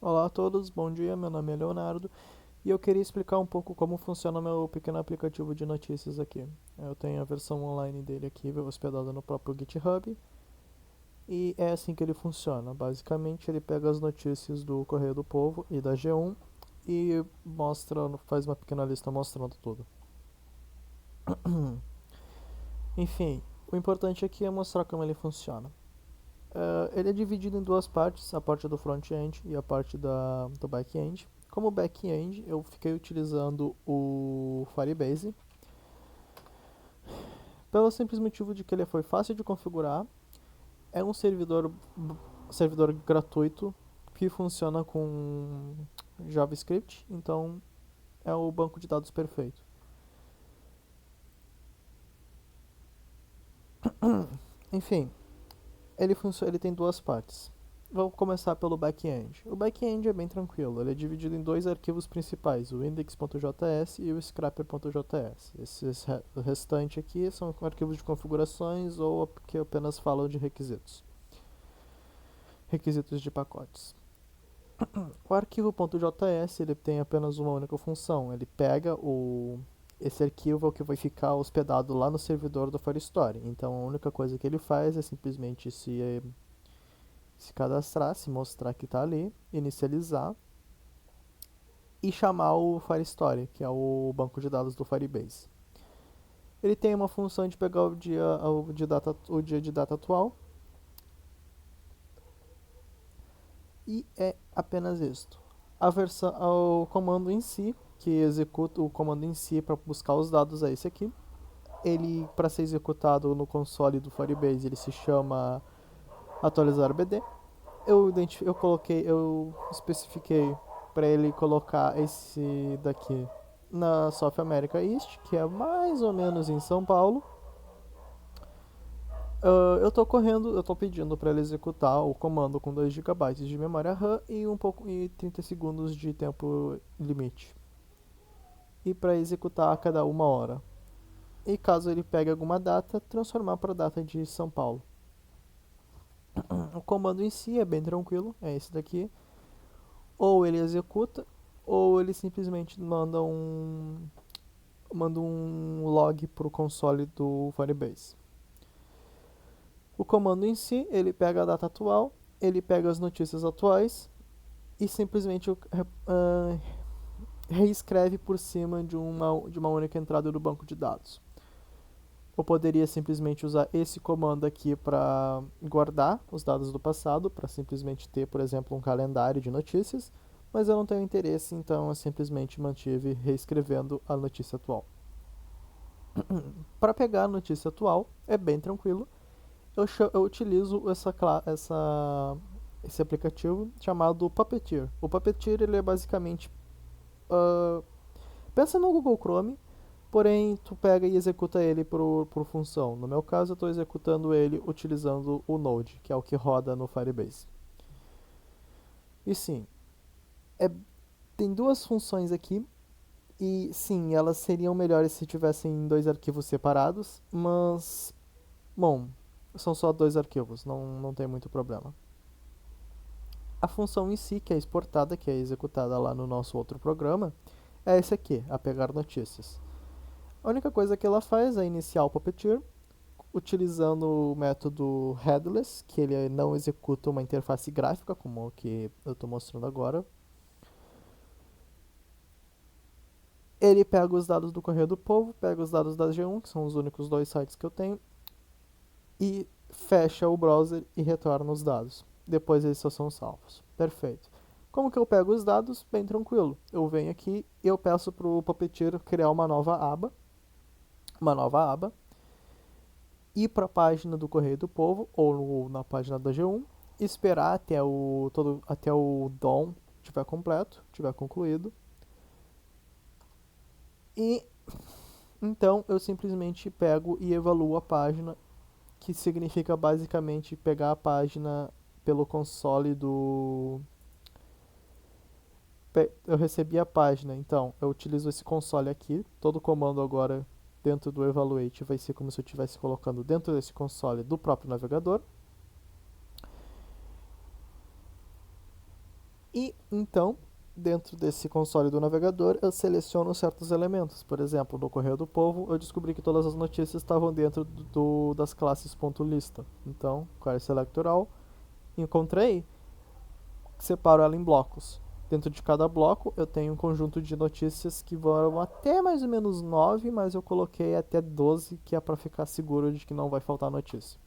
Olá a todos, bom dia, meu nome é Leonardo e eu queria explicar um pouco como funciona o meu pequeno aplicativo de notícias aqui. Eu tenho a versão online dele aqui, hospedada no próprio GitHub, e é assim que ele funciona. Basicamente, ele pega as notícias do Correio do Povo e da G1 e faz uma pequena lista mostrando tudo. Enfim, o importante aqui é mostrar como ele funciona. Ele é dividido em duas partes, a parte do front-end e a parte do back-end. Como back-end, eu fiquei utilizando o Firebase, pelo simples motivo de que ele foi fácil de configurar, é um servidor gratuito que funciona com JavaScript, então é o banco de dados perfeito. Enfim, ele tem duas partes. Vou começar pelo back-end. O back-end é bem tranquilo, ele é dividido em dois arquivos principais, o index.js e o scraper.js. O restante aqui são arquivos de configurações ou que apenas falam de requisitos de pacotes. O arquivo.js ele tem apenas uma única função, ele pega esse arquivo é o que vai ficar hospedado lá no servidor do Firestore. Então a única coisa que ele faz é simplesmente se cadastrar, se mostrar que está ali, inicializar e chamar o Firestore, que é o banco de dados do Firebase. Ele tem uma função de pegar o dia de data atual e é apenas isto. O comando em si, que executa o comando em si para buscar os dados é esse aqui. Ele, para ser executado no console do Firebase, ele se chama atualizar BD. Eu especifiquei para ele colocar esse daqui na South America East, que é mais ou menos em São Paulo. Eu tô pedindo para ele executar o comando com 2 GB de memória RAM e 30 segundos de tempo limite. E para executar a cada 1 hora. E caso ele pegue alguma data, transformar para a data de São Paulo. O comando em si é bem tranquilo, é esse daqui. Ou ele executa, ou ele simplesmente manda um log para o console do Firebase. O comando em si, ele pega a data atual, ele pega as notícias atuais e simplesmente reescreve por cima de uma única entrada do banco de dados. Eu poderia simplesmente usar esse comando aqui para guardar os dados do passado, para simplesmente ter, por exemplo, um calendário de notícias, mas eu não tenho interesse, então eu simplesmente mantive reescrevendo a notícia atual. Para pegar a notícia atual, é bem tranquilo. Eu utilizo esse aplicativo chamado Puppeteer. O Puppeteer ele é basicamente. Uh, pensa no Google Chrome, porém tu pega e executa ele por função. No meu caso, eu estou executando ele utilizando o Node, que é o que roda no Firebase. E sim, é, tem duas funções aqui. E sim, elas seriam melhores se tivessem dois arquivos separados, mas. Bom, são só dois arquivos, não tem muito problema. A função em si, que é exportada, que é executada lá no nosso outro programa, é esse aqui, a pegar notícias. A única coisa que ela faz é iniciar o Puppeteer, utilizando o método headless, que ele não executa uma interface gráfica, como o que eu estou mostrando agora. Ele pega os dados do Correio do Povo, pega os dados da G1, que são os únicos dois sites que eu tenho, e fecha o browser e retorna os dados. Depois eles só são salvos. Perfeito. Como que eu pego os dados? Bem tranquilo. Eu venho aqui e eu peço para o Puppeteer criar uma nova aba, ir para a página do Correio do Povo ou na página da G1, esperar até o DOM estiver completo, estiver concluído. E então eu simplesmente pego e evaluo a página, que significa basicamente pegar a página pelo console do. Eu recebi a página, então eu utilizo esse console aqui. Todo comando agora dentro do Evaluate vai ser como se eu estivesse colocando dentro desse console do próprio navegador. E então, dentro desse console do navegador, eu seleciono certos elementos. Por exemplo, no Correio do Povo, eu descobri que todas as notícias estavam dentro das classes .lista. Então, query selector all, encontrei, separo ela em blocos. Dentro de cada bloco, eu tenho um conjunto de notícias que vão até mais ou menos 9, mas eu coloquei até 12, que é para ficar seguro de que não vai faltar notícia.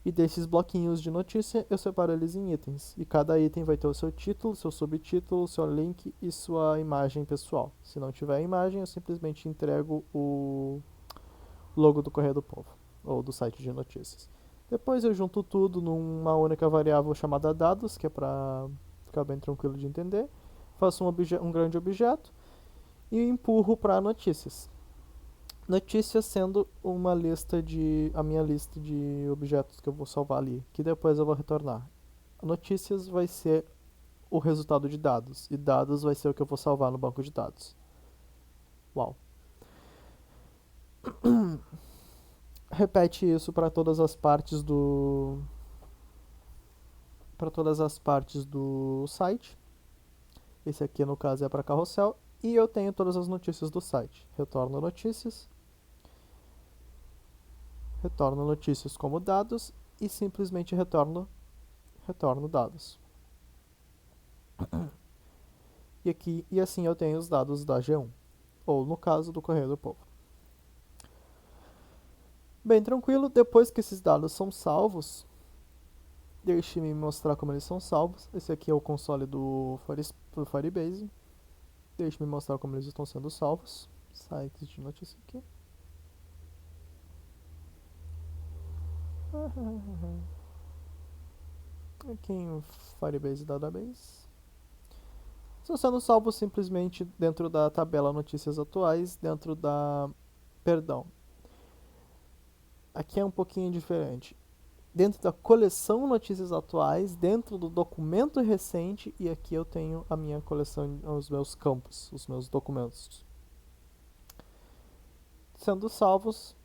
E desses bloquinhos de notícia, eu separo eles em itens. E cada item vai ter o seu título, seu subtítulo, seu link e sua imagem pessoal. Se não tiver imagem, eu simplesmente entrego o logo do Correio do Povo, ou do site de notícias. Depois eu junto tudo numa única variável chamada dados, que é para ficar bem tranquilo de entender. Faço um grande objeto e empurro para notícias. Notícias sendo a minha lista de objetos que eu vou salvar ali, que depois eu vou retornar. Notícias vai ser o resultado de dados, e dados vai ser o que eu vou salvar no banco de dados. Uau. Repete isso para todas as partes do site. Esse aqui no caso é para carrossel e eu tenho todas as notícias do site. Retorno notícias como dados e simplesmente retorno dados. E assim eu tenho os dados da G1, ou no caso do Correio do Povo. Bem tranquilo, depois que esses dados são salvos, deixe-me mostrar como eles são salvos. Esse aqui é o console do Firebase. Deixe-me mostrar como eles estão sendo salvos. Sites de notícia aqui. Aqui em Firebase Database. Estão sendo salvos simplesmente dentro da tabela notícias atuais, Perdão. Aqui é um pouquinho diferente. Dentro da coleção notícias atuais, dentro do documento recente, e aqui eu tenho a minha coleção, os meus campos, os meus documentos. Sendo salvos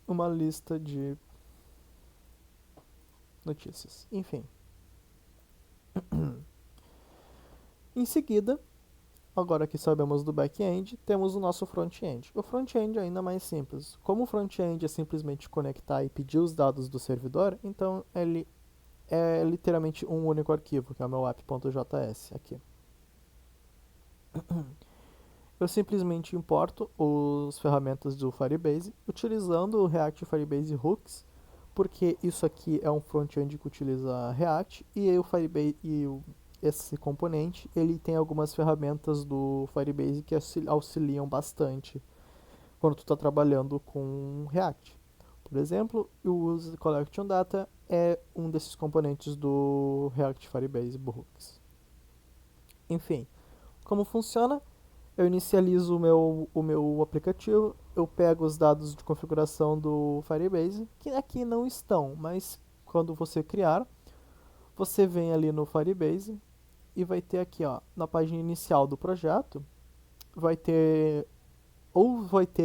uma lista de notícias. Enfim. Em seguida, agora que sabemos do back-end, temos o nosso front-end. O front-end é ainda mais simples. Como o front-end é simplesmente conectar e pedir os dados do servidor, então ele é literalmente um único arquivo, que é o meu app.js aqui. Eu simplesmente importo as ferramentas do Firebase, utilizando o React Firebase Hooks, porque isso aqui é um front-end que utiliza React, e o Firebase esse componente, ele tem algumas ferramentas do Firebase que auxiliam bastante quando tu está trabalhando com React. Por exemplo, o Use Collection Data é um desses componentes do React Firebase Hooks. Enfim, como funciona? Eu inicializo o meu aplicativo, eu pego os dados de configuração do Firebase, que aqui não estão, mas quando você criar, você vem ali no Firebase e vai ter aqui, ó, na página inicial do projeto, vai ter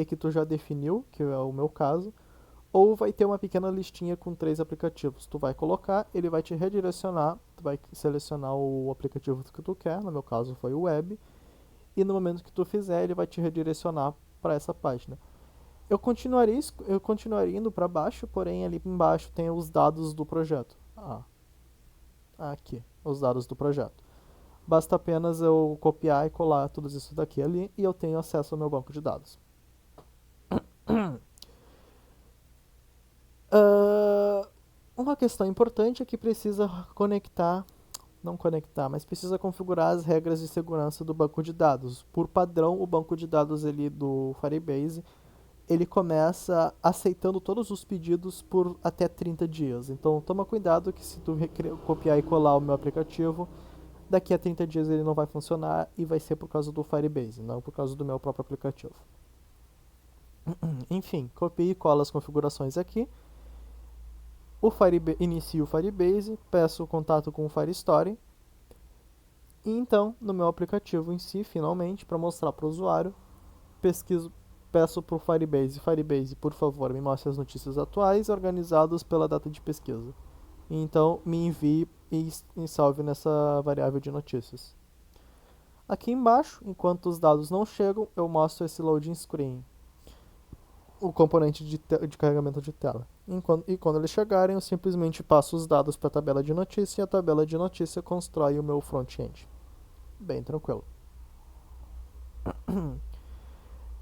que tu já definiu, que é o meu caso, ou vai ter uma pequena listinha com 3 aplicativos. Tu vai colocar, ele vai te redirecionar, tu vai selecionar o aplicativo que tu quer, no meu caso foi o web, e no momento que tu fizer, ele vai te redirecionar para essa página. Eu continuaria indo para baixo, porém ali embaixo tem os dados do projeto. Aqui, os dados do projeto. Basta apenas eu copiar e colar tudo isso daqui ali e eu tenho acesso ao meu banco de dados. Uma questão importante é que precisa mas precisa configurar as regras de segurança do banco de dados. Por padrão, o banco de dados do Firebase, ele começa aceitando todos os pedidos por até 30 dias. Então toma cuidado que se tu copiar e colar o meu aplicativo, daqui a 30 dias ele não vai funcionar e vai ser por causa do Firebase, não por causa do meu próprio aplicativo. Enfim, copio e colo as configurações aqui. Inicio o Firebase, peço o contato com o Firestore. E então, no meu aplicativo em si, finalmente, para mostrar para o usuário, peço para o Firebase, por favor, me mostre as notícias atuais organizadas pela data de pesquisa. Então me envie e salve nessa variável de notícias. Aqui embaixo, enquanto os dados não chegam, eu mostro esse loading screen, o componente de carregamento de tela. E quando eles chegarem, eu simplesmente passo os dados para a tabela de notícia e a tabela de notícia constrói o meu front-end. Bem tranquilo.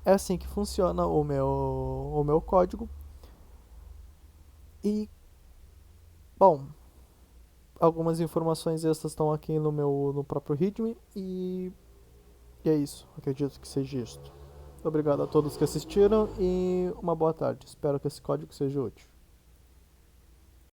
É assim que funciona o meu código. E, bom, algumas informações extras estão aqui no próprio README e é isso. Acredito que seja isto. Obrigado a todos que assistiram e uma boa tarde. Espero que esse código seja útil.